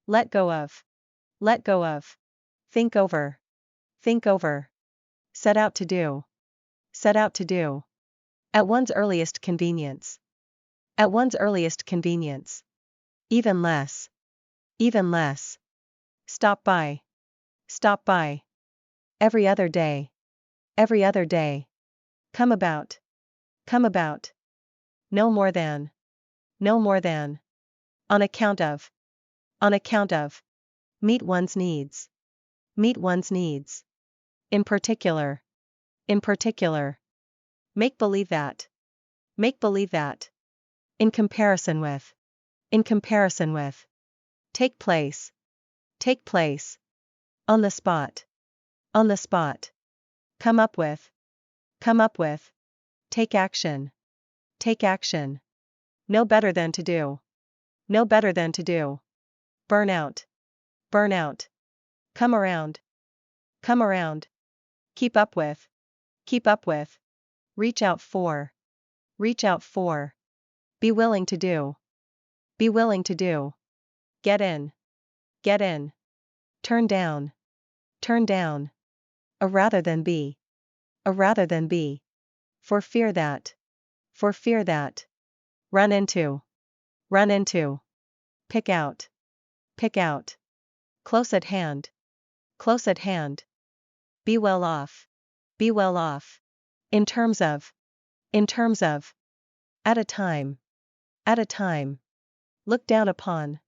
let go of, let go of, think over, think over, set out to do, set out to do, at one's earliest convenience, at one's earliest convenience, even less, even less, stop by, every other day, come about, no more than, on account of, meet one's needs, in particular, make believe that, in comparison with, take place, on the spot, come up with, take action, know better than to do, burn out, come around, keep up with, reach out for, be willing to do, get in, turn down, a rather than be, for fear that, run into, pick out, close at hand, be well off, in terms of, at a time, look down upon,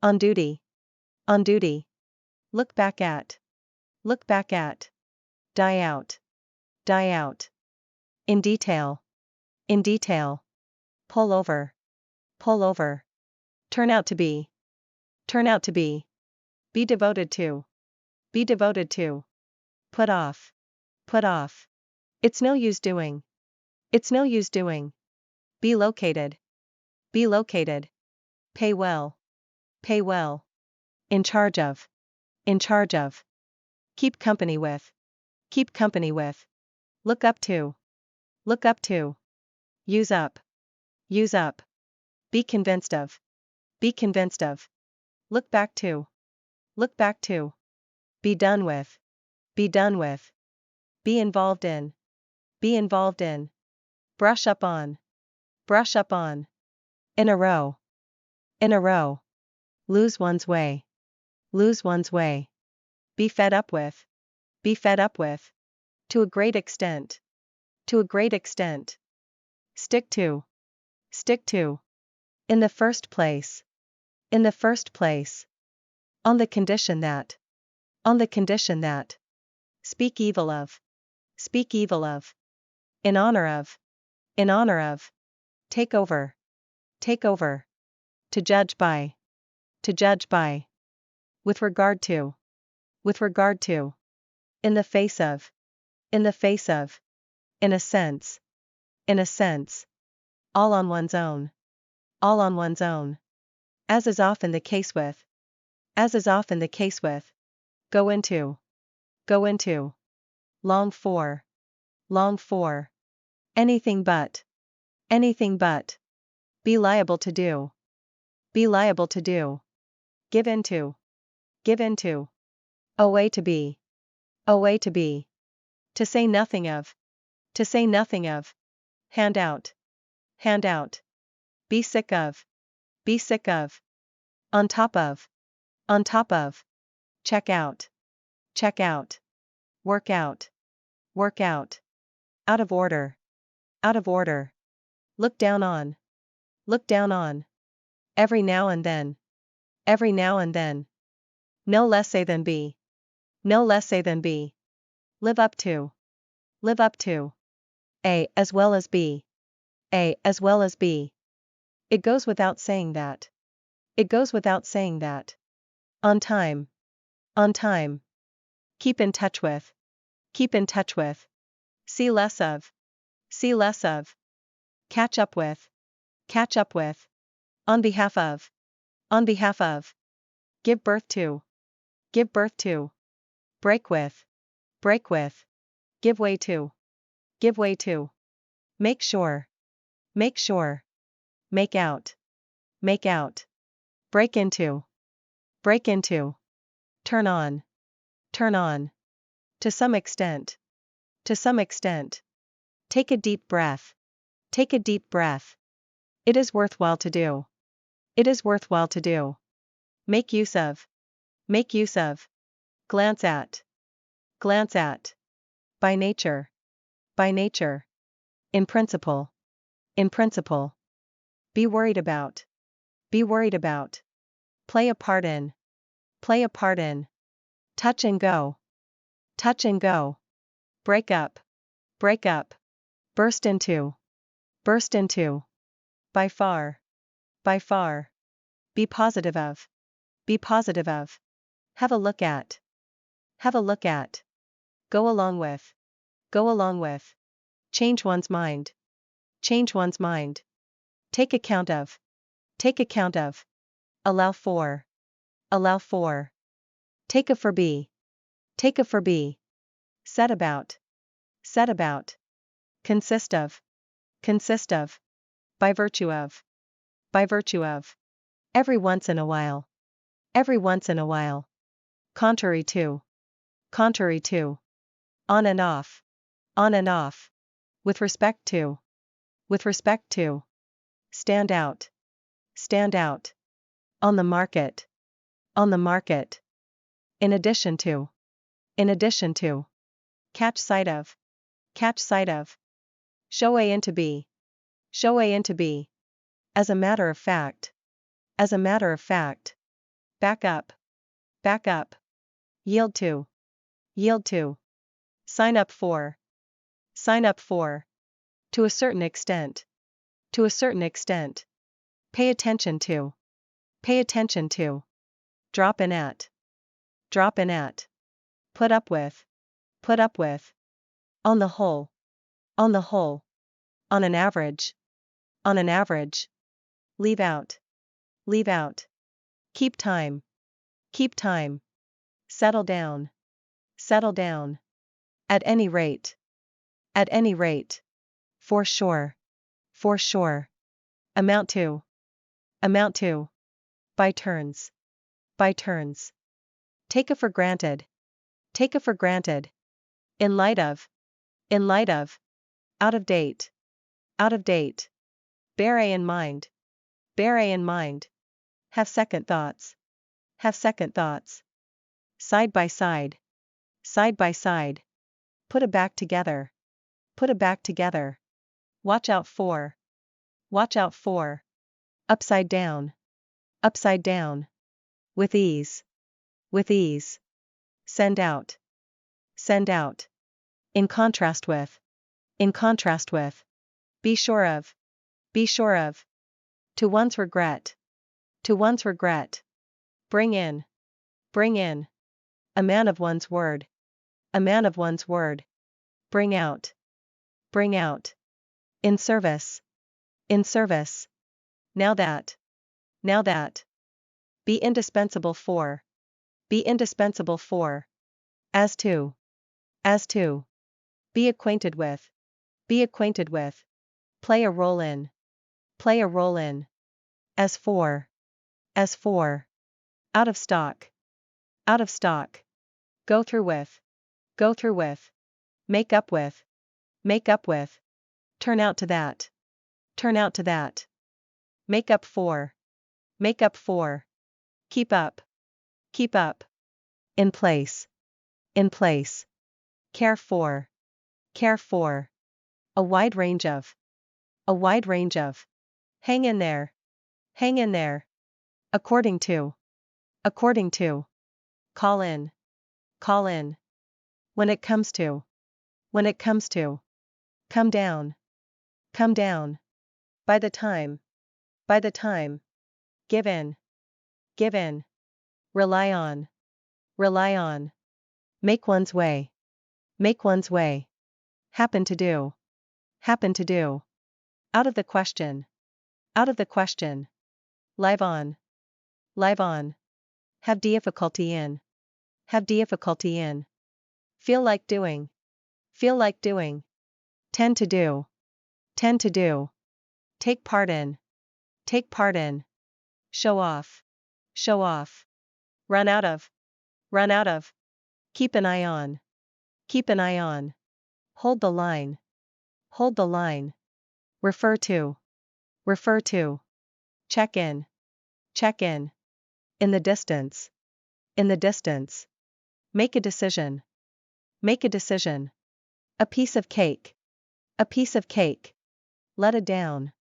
on duty, look back at, die out, in detail, pull over, turn out to be, be devoted to, put off, it's no use doing, be located, pay well, in charge of, keep company with, look up to, use up, be convinced of, look back to, be done with, be involved in, brush up on, in a row, lose one's way, be fed up with, to a great extent, stick to, in the first place, on the condition that, speak evil of, in honor of, take over, to judge by, with regard to, in the face of, in a sense, all on one's own, as is often the case with, go into, long for, anything but, be liable to do, give into, a way to be, to say nothing of, hand out, be sick of, on top of, check out, work out, out of order, look down on, every now and then, no less A than B, live up to, A as well as B, it goes without saying that, on time, keep in touch with, see less of, catch up with, on behalf of, give birth to, break with, give way to, make sure, make out, break into, break into, turn on, turn on, to some extent, to some extent, take a deep breath, take a deep breath, it is worthwhile to do, it is worthwhile to do, make use of, glance at, by nature, in principle, be worried about, play a part in, touch and go, break up, burst into, by far, be positive of, have a look at, go along with, change one's mind, take account of, allow for, take a for be, set about, consist of, by virtue of, every once in a while, contrary to, on and off, with respect to, stand out, on the market, in addition to, catch sight of, show a into be, as a matter of fact, back up, yield to, sign up for, to a certain extent, pay attention to, drop in at, put up with, on the whole, on an average, leave out, keep time, settle down, at any rate, for sure, amount to, by turns, take a for granted, in light of, out of date, bear a in mind, have second thoughts, side by side, put a back together, watch out for, upside down, with ease, send out, in contrast with, be sure of, to one's regret, bring in, a man of one's word, bring out, in service, now that, be indispensable for, as to, be acquainted with, play a role in, as for, out of stock, go through with, make up with, turn out to that, make up for, keep up, in place, care for, a wide range of, hang in there, according to, call in, when it comes to, come down, by the time, give in, rely on, make one's way, happen to do, out of the question, live on, have difficulty in, feel like doing, tend to do, take part in, show off, show off, run out of, keep an eye on, hold the line, refer to, check in, in the distance, make a decision, a piece of cake, let it down,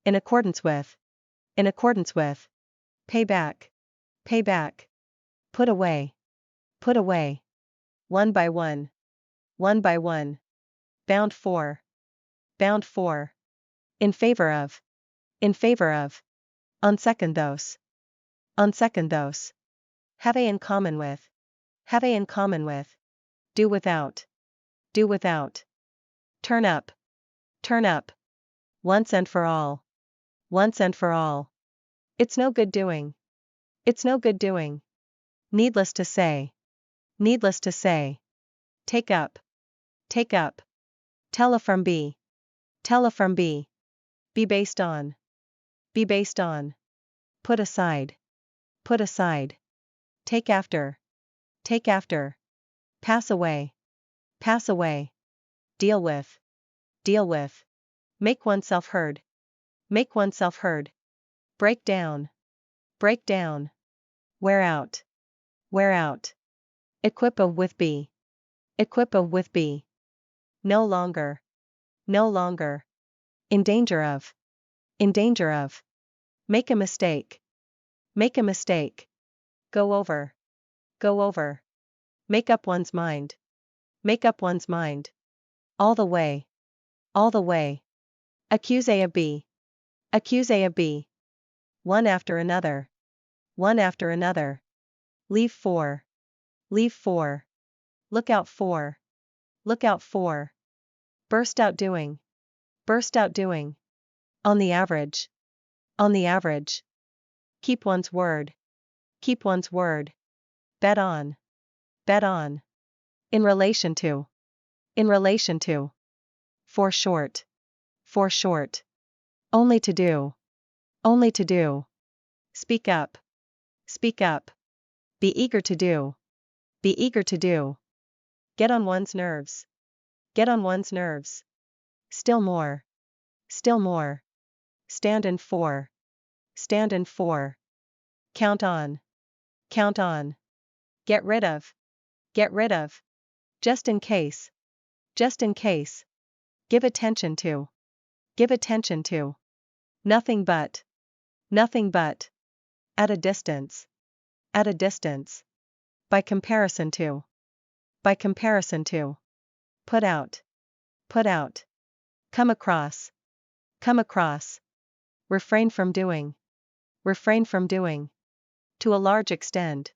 in accordance with, pay back, put away, one by one, bound for, in favor of, on second those, have in common with, do without, turn up, once and for all, it's no good doing, needless to say, take up, tell a from be, be based on, put aside, take after, pass away, deal with, make oneself heard, break down, wear out, equip with be, no longer, in danger of, make a mistake, go over, make up one's mind, all the way, accuse A of B, one after another, leave for, look out for, burst out doing, on the average, keep one's word, bet on, in relation to, for short, only to do, speak up, be eager to do, get on one's nerves, still more, stand in for, count on, get rid of, just in case, give attention to, nothing but, at a distance, by comparison to, put out, come across, refrain from doing, to a large extent,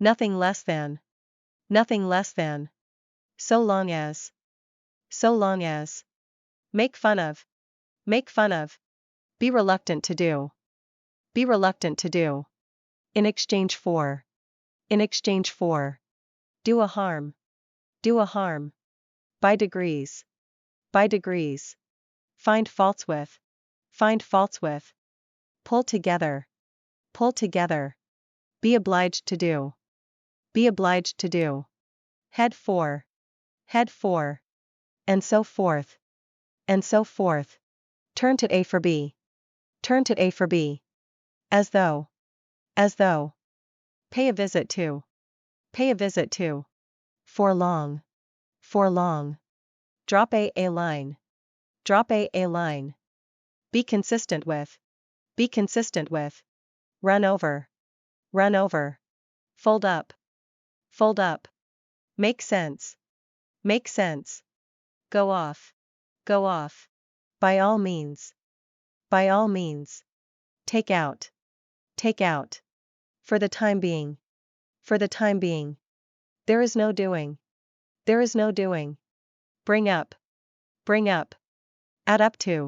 nothing less than, so long as, make fun of, be reluctant to do, in exchange for, do a harm, by degrees, find faults with, pull together, be obliged to do, head for, and so forth, turn to A for B, as though, pay a visit to, for long, drop a line, be consistent with, run over, fold up, make sense, go off, by all means, take out, for the time being, there is no doing, bring up, add up to,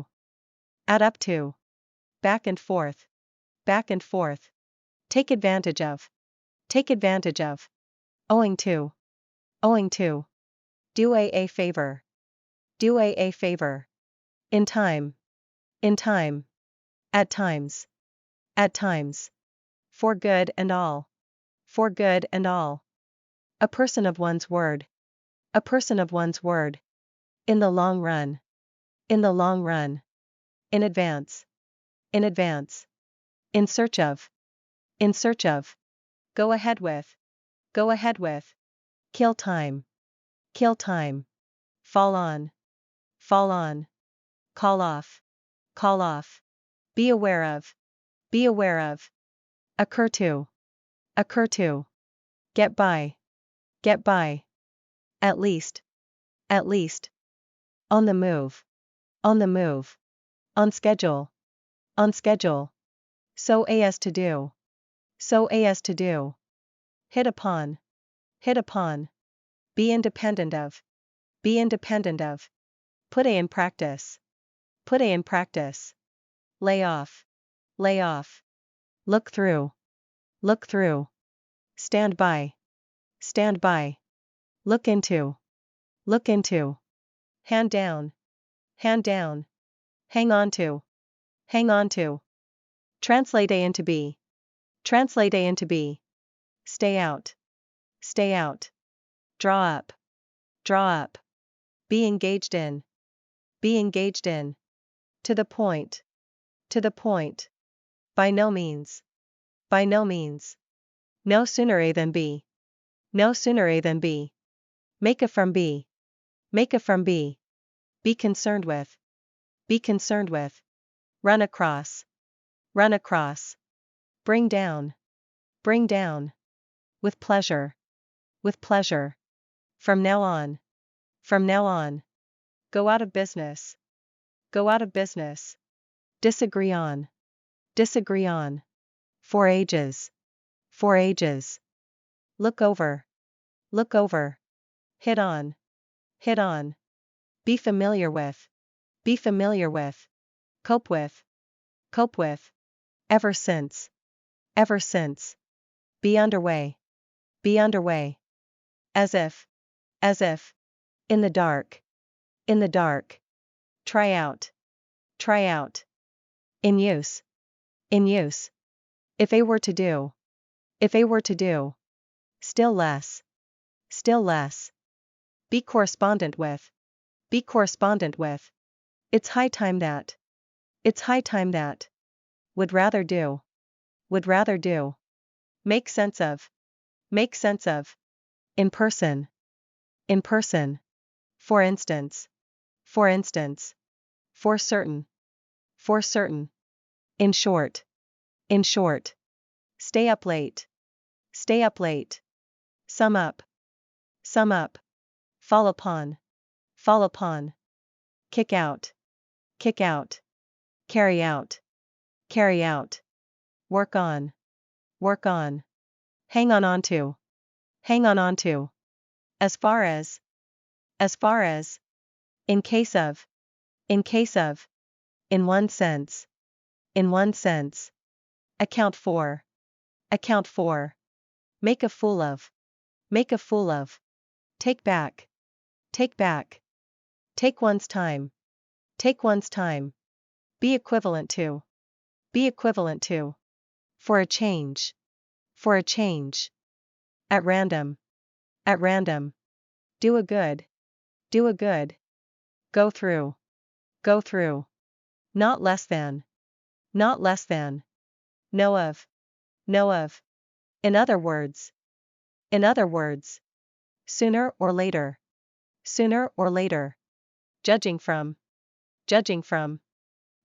back and forth, take advantage of, owing to, do a favor, in time, at times, at times. For good and all, for good and all. A person of one's word, a person of one's word. In the long run, in the long run. In advance, in advance. In search of, in search of. Go ahead with, go ahead with. Kill time, kill time. Fall on, fall on. Call off, call off. Be aware of, be aware of. Occur to, occur to. Get by, get by. At least, at least. On the move, on the move. On schedule, on schedule. So as to do, so as to do. Hit upon, hit upon. Be independent of, be independent of. Put in practice, put in practice. Lay off, lay off. Look through, look through. Stand by, stand by. Look into, look into. Hand down, hand down. Hang on to, hang on to. Translate A into B, translate A into B. Stay out, stay out. Draw up, draw up. Be engaged in, be engaged in. To the point, to the point. By no means, by no means. No sooner A than B, no sooner A than B. Make a from B, make a from B. Be concerned with, be concerned with. Run across, run across. Bring down, bring down. With pleasure, with pleasure. From now on, from now on. Go out of business, go out of business. Disagree on, disagree on. For ages, for ages. Look over, look over. Hit on, hit on. Be familiar with, be familiar with. Cope with, cope with. Ever since, ever since. Be underway, be underway. As if, as if. In the dark, in the dark. Try out, try out. In use, in use. If A were to do, if A were to do. Still less, still less. Be correspondent with, be correspondent with. It's high time that, it's high time that. Would rather do, would rather do. Make sense of, make sense of. In person, in person. For instance, for instance. For certain, for certain. In short, in short. Stay up late, stay up late. Sum up, sum up. Fall upon, fall upon. Kick out, kick out. Carry out, carry out. Work on, work on. Hang on to, hang on to. As far as, as far as. In case of, in case of. In one sense, in one sense. Account for, account for. Make a fool of, make a fool of. Take back, take back. Take one's time, take one's time. Be equivalent to, be equivalent to. For a change, for a change. At random, at random. Do a good, do a good. Go through, go through. Not less than, not less than. Know of, know of. In other words, in other words. Sooner or later, sooner or later. Judging from, judging from.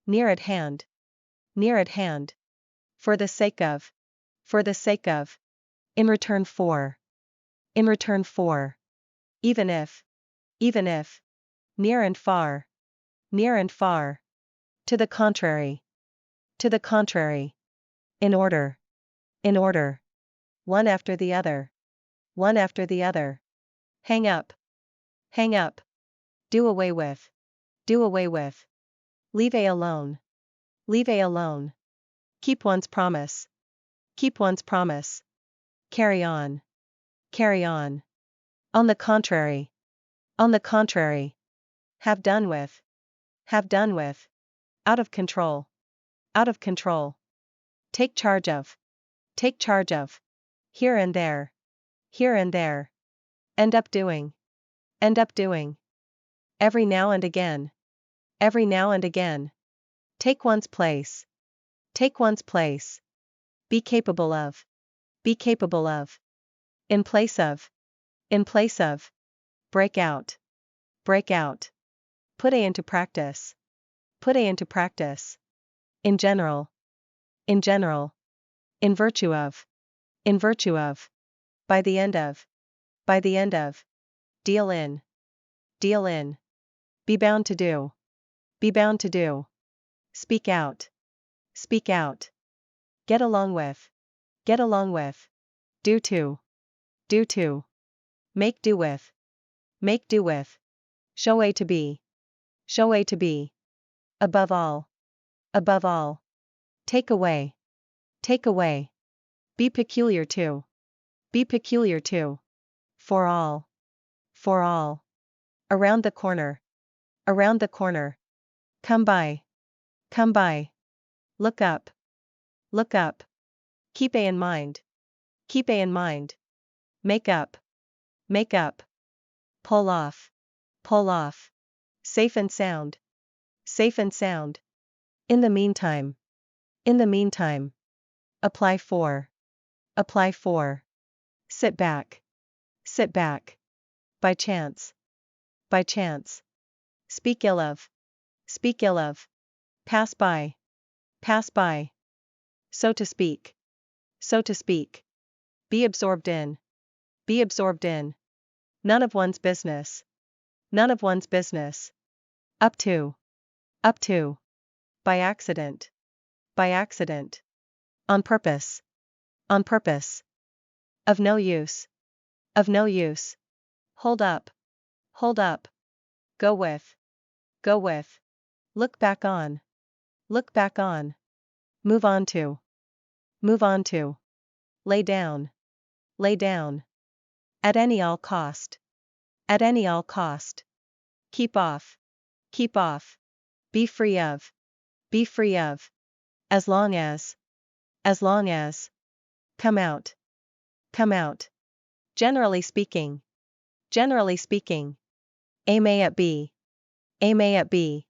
Near at hand, near at hand. For the sake of, for the sake of. In return for, in return for. Even if, even if. Near and far, near and far. To the contrary, to the contrary. In order, in order. One after the other, one after the other. Hang up, hang up. Do away with, do away with. Leave A alone, leave A alone. Keep one's promise, keep one's promise. Carry on, carry on. On the contrary, on the contrary. Have done with, have done with. Out of control, out of control. Take charge of, take charge of. Here and there, here and there. End up doing, end up doing. Every now and again, every now and again. Take one's place, take one's place. Be capable of, be capable of. In place of, in place of. Break out, break out. Put A into practice, put A into practice. In general, in general. In virtue of, in virtue of. By the end of, by the end of. Deal in, deal in. Be bound to do, be bound to do. Speak out, speak out. Get along with, get along with. Do to, do to. Make do with, make do with. Show A to B, show A to B. Above all, above all. Take away, take away. Be peculiar to, be peculiar to. For all, for all. Around the corner, around the corner. Come by, come by. Look up, look up. Keep A in mind, keep A in mind. Make up, make up. Pull off, pull off. Safe and sound, safe and sound. In the meantime, in the meantime. Apply for, apply for. Sit back, sit back. By chance, by chance. Speak ill of, speak ill of. Pass by, pass by. So to speak, so to speak. Be absorbed in, be absorbed in. None of one's business, none of one's business. Up to, up to. By accident, by accident. On purpose, on purpose. Of no use, of no use. Hold up, hold up. Go with, go with. Look back on, look back on. Move on to, move on to. Lay down, lay down. At any all cost, at any all cost. Keep off, keep off. Be free of, be free of. As long as, as long as. Come out, come out. Generally speaking, generally speaking. Aim A at B, aim A at B.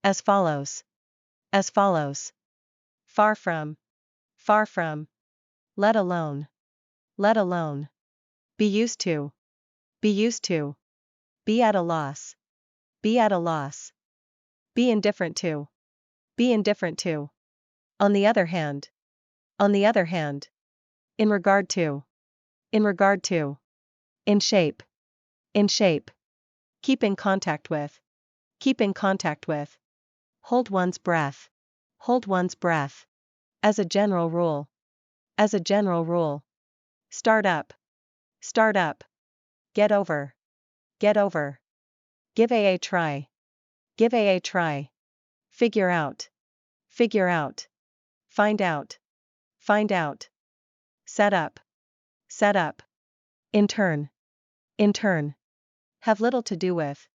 As follows, as follows. Far from, far from. Let alone, let alone. Be used to, be used to. Be at a loss, be at a loss. Be indifferent to, be indifferent to. On the other hand, on the other hand. In regard to, in regard to. In shape, in shape. Keep in contact with, keep in contact with. Hold one's breath, hold one's breath. As a general rule, as a general rule. Start up, start up. Get over, get over. Give A try, give A try. Figure out, figure out. Find out, find out. Set up, set up. In turn, in turn. Have little to do with,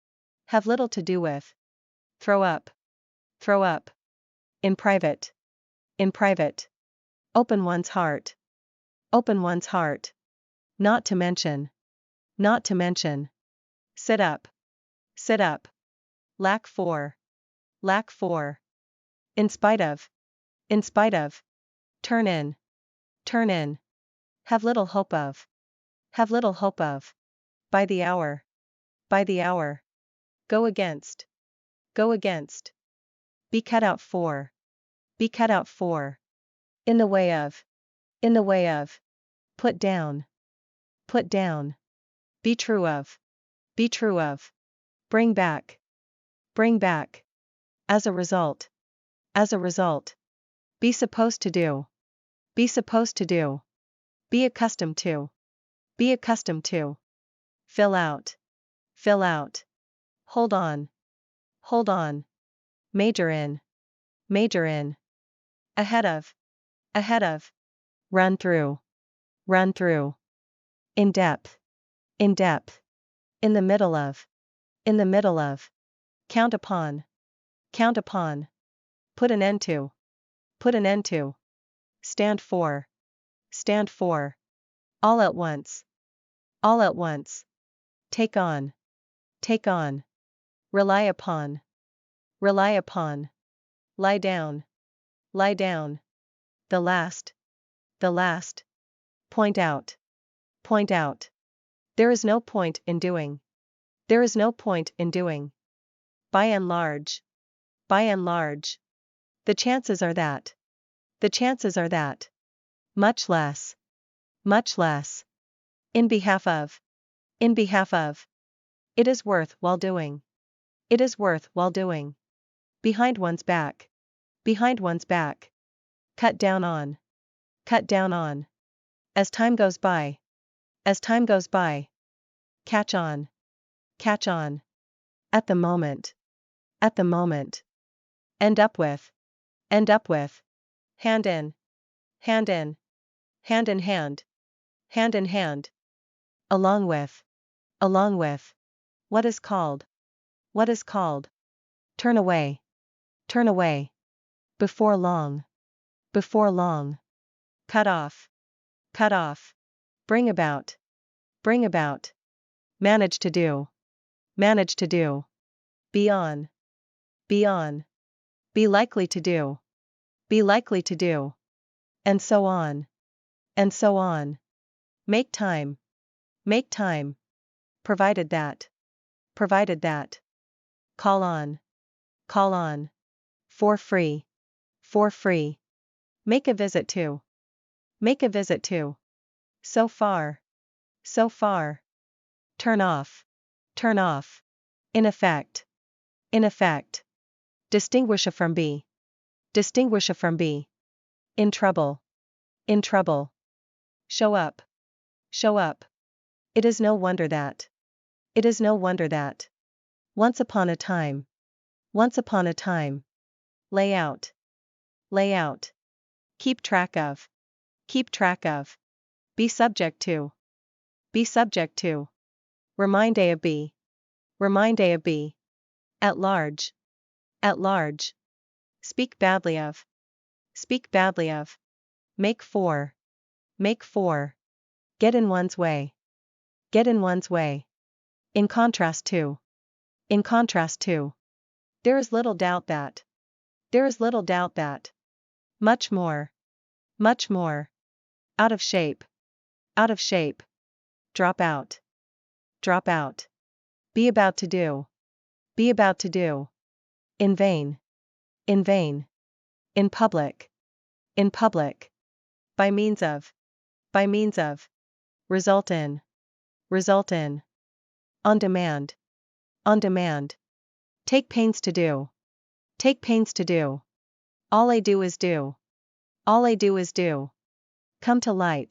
have little to do with. Throw up, throw up. In private, in private. Open one's heart, open one's heart. Not to mention, not to mention. Sit up, sit up. Lack for, lack for. In spite of, in spite of. Turn in, turn in. Have little hope of, have little hope of. By the hour, by the hour. Go against, go against. Be cut out for, be cut out for. In the way of, in the way of. Put down, put down. Be true of, be true of. Bring back, bring back. As a result, as a result. Be supposed to do, be supposed to do. Be accustomed to, be accustomed to. Fill out, fill out. Hold on, hold on. Major in, major in. Ahead of, ahead of. Run through, run through. In depth, in depth. In the middle of, in the middle of. Count upon, count upon. Put an end to, put an end to, stand for, stand for, all at once, all at once, take on, rely upon, rely upon, lie down, the last, point out, there is no point in doing, there is no point in doing, by and large, the chances are that, much less, in behalf of, it is worth while doing, behind one's back, cut down on, as time goes by, catch on, at the moment, end up with, hand in hand, along with, what is called, turn away, before long, cut off, bring about, manage to do, be on, be likely to do, and so on, make time, provided that, call on, for free, make a visit to, so far, turn off, in effect, distinguish a from be, in trouble, show up, it is no wonder that, once upon a time, lay out, keep track of, be subject to, remind A of B, at large, speak badly of, make for, get in one's way, in contrast to, there is little doubt that, much more, out of shape, drop out, be about to do, in vain, in public, by means of, result in, on demand, take pains to do, all I do is do, come to light,